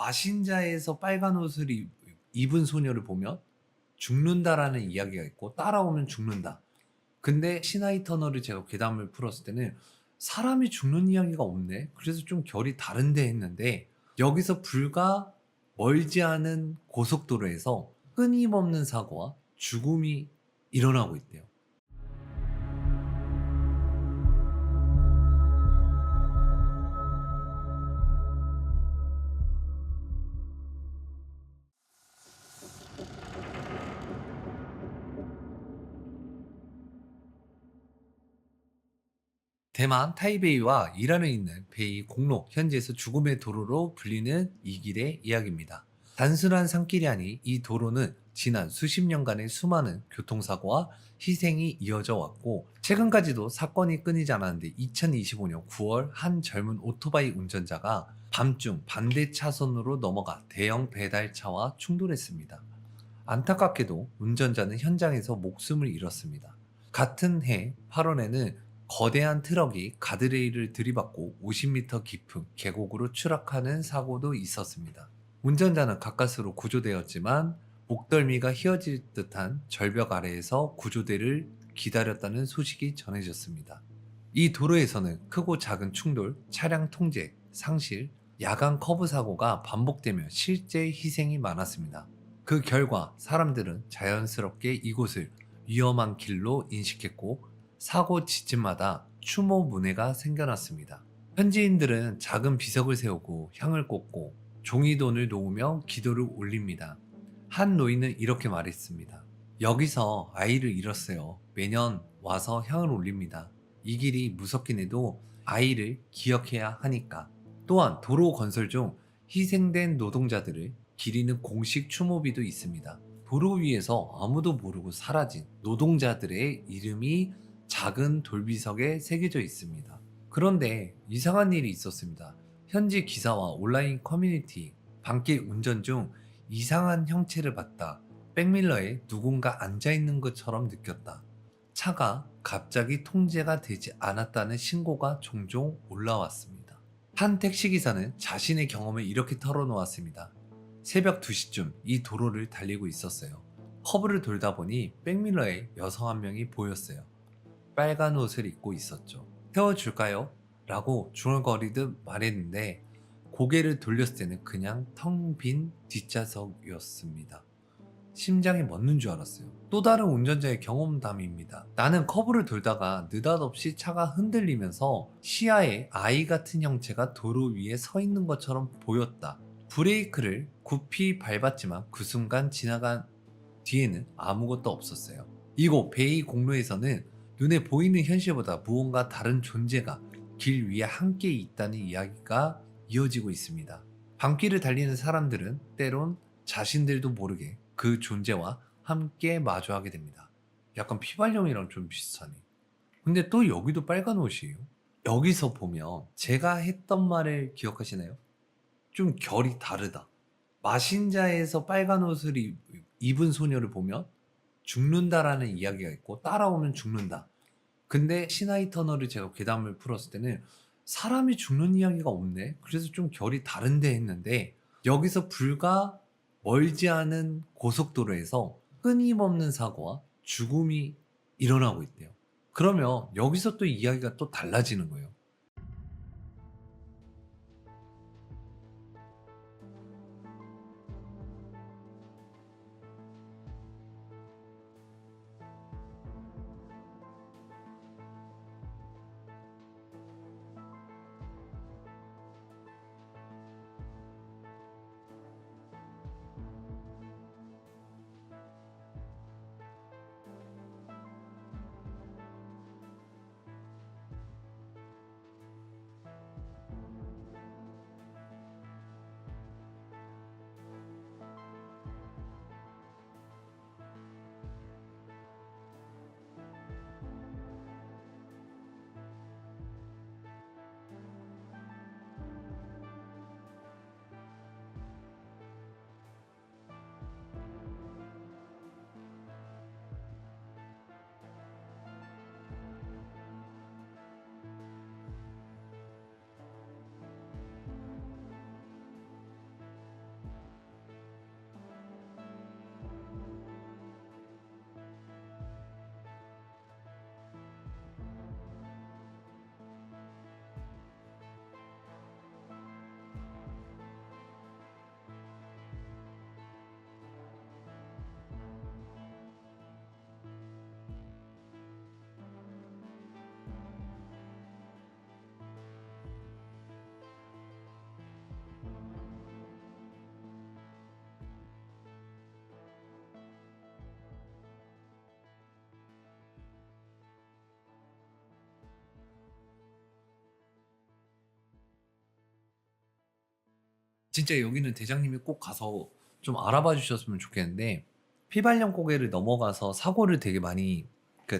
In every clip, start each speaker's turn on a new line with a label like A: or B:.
A: 마신자에서 빨간 옷을 입은 소녀를 보면 죽는다라는 이야기가 있고 따라오면 죽는다. 근데 시나이 터널을 제가 괴담을 풀었을 때는 사람이 죽는 이야기가 없네. 그래서 좀 결이 다른데 했는데 여기서 불과 멀지 않은 고속도로에서 끊임없는 사고와 죽음이 일어나고 있대요. 대만 타이베이와 이란에 있는 베이 공로, 현지에서 죽음의 도로로 불리는 이 길의 이야기입니다. 단순한 산길이 아닌 이 도로는 지난 수십 년간의 수많은 교통사고와 희생이 이어져 왔고, 최근까지도 사건이 끊이지 않았는데 2025년 9월 한 젊은 오토바이 운전자가 밤중 반대 차선으로 넘어가 대형 배달차와 충돌했습니다. 안타깝게도 운전자는 현장에서 목숨을 잃었습니다. 같은 해 8월에는 거대한 트럭이 가드레일을 들이받고 50m 깊은 계곡으로 추락하는 사고도 있었습니다. 운전자는 가까스로 구조되었지만 목덜미가 휘어질 듯한 절벽 아래에서 구조대를 기다렸다는 소식이 전해졌습니다. 이 도로에서는 크고 작은 충돌, 차량 통제, 상실, 야간 커브 사고가 반복되며 실제 희생이 많았습니다. 그 결과 사람들은 자연스럽게 이곳을 위험한 길로 인식했고, 사고 지점마다 추모 문해가 생겨났습니다. 현지인들은 작은 비석을 세우고 향을 꽂고 종이돈을 놓으며 기도를 올립니다. 한 노인은 이렇게 말했습니다. 여기서 아이를 잃었어요. 매년 와서 향을 올립니다. 이 길이 무섭긴 해도 아이를 기억해야 하니까. 또한 도로 건설 중 희생된 노동자들을 기리는 공식 추모비도 있습니다. 도로 위에서 아무도 모르고 사라진 노동자들의 이름이 작은 돌비석에 새겨져 있습니다. 그런데 이상한 일이 있었습니다. 현지 기사와 온라인 커뮤니티, 밤길 운전 중 이상한 형체를 봤다. 백밀러에 누군가 앉아있는 것처럼 느꼈다. 차가 갑자기 통제가 되지 않았다는 신고가 종종 올라왔습니다. 한 택시기사는 자신의 경험을 이렇게 털어놓았습니다. 새벽 2시쯤 이 도로를 달리고 있었어요. 커브를 돌다 보니 백밀러에 여성 한 명이 보였어요. 빨간 옷을 입고 있었죠. 태워줄까요? 라고 중얼거리듯 말했는데 고개를 돌렸을 때는 그냥 텅 빈 뒷좌석이었습니다. 심장이 멎는 줄 알았어요. 또 다른 운전자의 경험담입니다. 나는 커브를 돌다가 느닷없이 차가 흔들리면서 시야에 아이 같은 형체가 도로 위에 서 있는 것처럼 보였다. 브레이크를 급히 밟았지만 그 순간 지나간 뒤에는 아무것도 없었어요. 이곳 베이 공로에서는 눈에 보이는 현실보다 무언가 다른 존재가 길 위에 함께 있다는 이야기가 이어지고 있습니다. 밤길을 달리는 사람들은 때론 자신들도 모르게 그 존재와 함께 마주하게 됩니다. 약간 피발령이랑 좀 비슷하네. 근데 또 여기도 빨간 옷이에요. 여기서 보면 제가 했던 말을 기억하시나요? 좀 결이 다르다. 마신자에서 빨간 옷을 입은 소녀를 보면 죽는다라는 이야기가 있고 따라오면 죽는다. 근데 시나이 터널을 제가 괴담을 풀었을 때는 사람이 죽는 이야기가 없네. 그래서 좀 결이 다른데 했는데 여기서 불과 멀지 않은 고속도로에서 끊임없는 사고와 죽음이 일어나고 있대요. 그러면 여기서 또 이야기가 또 달라지는 거예요. 진짜 여기는 대장님이 꼭 가서 좀 알아봐 주셨으면 좋겠는데, 피발령 고개를 넘어가서 사고를 되게 많이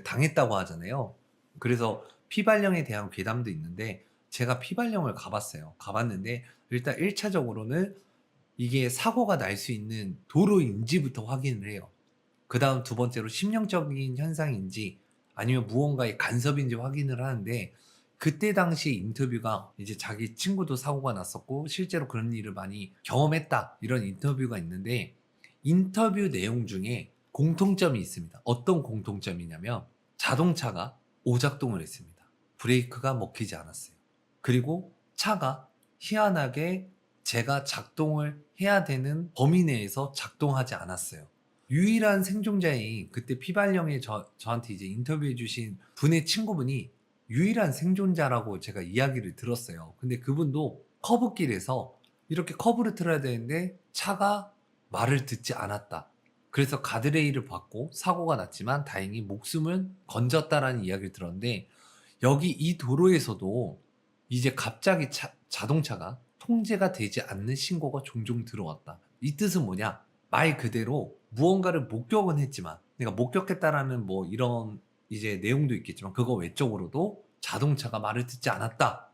A: 당했다고 하잖아요. 그래서 피발령에 대한 괴담도 있는데, 제가 피발령을 가봤어요. 가봤는데 일단 1차적으로는 이게 사고가 날 수 있는 도로인지부터 확인을 해요. 그다음 두 번째로 심령적인 현상인지 아니면 무언가의 간섭인지 확인을 하는데, 그때 당시 인터뷰가 이제 자기 친구도 사고가 났었고 실제로 그런 일을 많이 경험했다 이런 인터뷰가 있는데, 인터뷰 내용 중에 공통점이 있습니다. 어떤 공통점이냐면 자동차가 오작동을 했습니다. 브레이크가 먹히지 않았어요. 그리고 차가 희한하게 제가 작동을 해야 되는 범위 내에서 작동하지 않았어요. 유일한 생존자인 그때 피발령에 저한테 이제 인터뷰해 주신 분의 친구분이 유일한 생존자라고 제가 이야기를 들었어요. 근데 그분도 커브길에서 이렇게 커브를 틀어야 되는데 차가 말을 듣지 않았다. 그래서 가드레일을 받고 사고가 났지만 다행히 목숨은 건졌다라는 이야기를 들었는데, 여기 이 도로에서도 이제 갑자기 자동차가 통제가 되지 않는 신고가 종종 들어왔다. 이 뜻은 뭐냐? 말 그대로 무언가를 목격은 했지만, 그러니까 목격했다라는 뭐 이런 이제 내용도 있겠지만, 그거 외적으로도 자동차가 말을 듣지 않았다.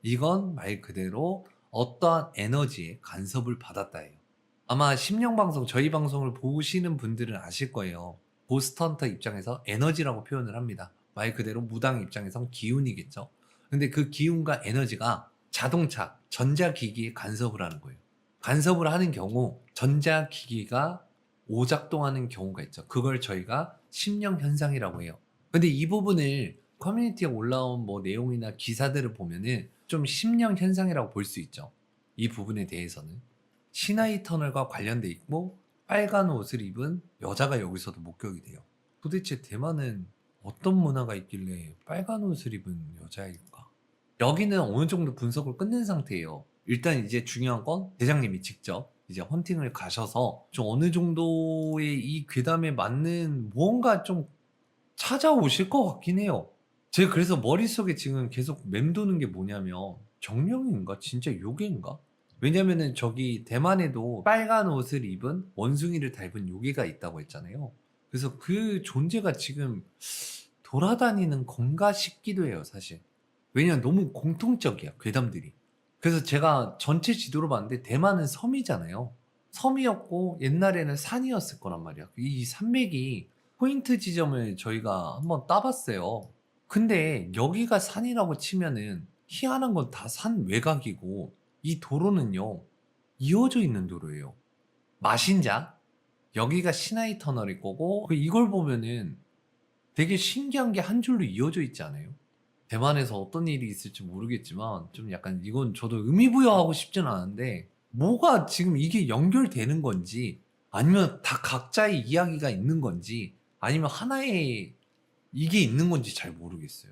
A: 이건 말 그대로 어떠한 에너지에 간섭을 받았다예요. 아마 심령방송, 저희 방송을 보시는 분들은 아실 거예요. 고스트헌터 입장에서 에너지라고 표현을 합니다. 말 그대로 무당 입장에선 기운이겠죠. 근데 그 기운과 에너지가 자동차, 전자기기에 간섭을 하는 거예요. 간섭을 하는 경우 전자기기가 오작동하는 경우가 있죠. 그걸 저희가 심령현상이라고 해요. 근데 이 부분을 커뮤니티에 올라온 뭐 내용이나 기사들을 보면은 좀 심령현상이라고 볼 수 있죠. 이 부분에 대해서는. 시나이 터널과 관련돼 있고 빨간 옷을 입은 여자가 여기서도 목격이 돼요. 도대체 대만은 어떤 문화가 있길래 빨간 옷을 입은 여자일까? 여기는 어느 정도 분석을 끝낸 상태예요. 일단 이제 중요한 건 대장님이 직접 이제 헌팅을 가셔서 좀 어느 정도의 이 괴담에 맞는 무언가 좀 찾아오실 것 같긴 해요. 제가 그래서 머릿속에 지금 계속 맴도는 게 뭐냐면, 정령인가? 진짜 요괴인가? 왜냐면은 저기 대만에도 빨간 옷을 입은 원숭이를 닮은 요괴가 있다고 했잖아요. 그래서 그 존재가 지금 돌아다니는 건가 싶기도 해요, 사실. 왜냐면 너무 공통적이야, 괴담들이. 그래서 제가 전체 지도로 봤는데 대만은 섬이잖아요. 섬이었고 옛날에는 산이었을 거란 말이야. 이 산맥이 포인트 지점을 저희가 한번 따봤어요. 근데 여기가 산이라고 치면은 희한한 건 다 산 외곽이고, 이 도로는요 이어져 있는 도로예요. 마신자, 여기가 시나이 터널일 거고, 이걸 보면은 되게 신기한 게 한 줄로 이어져 있지 않아요? 대만에서 어떤 일이 있을지 모르겠지만 좀 약간 이건 저도 의미부여하고 싶진 않은데, 뭐가 지금 이게 연결되는 건지 아니면 다 각자의 이야기가 있는 건지 아니면 하나의 이게 있는 건지 잘 모르겠어요.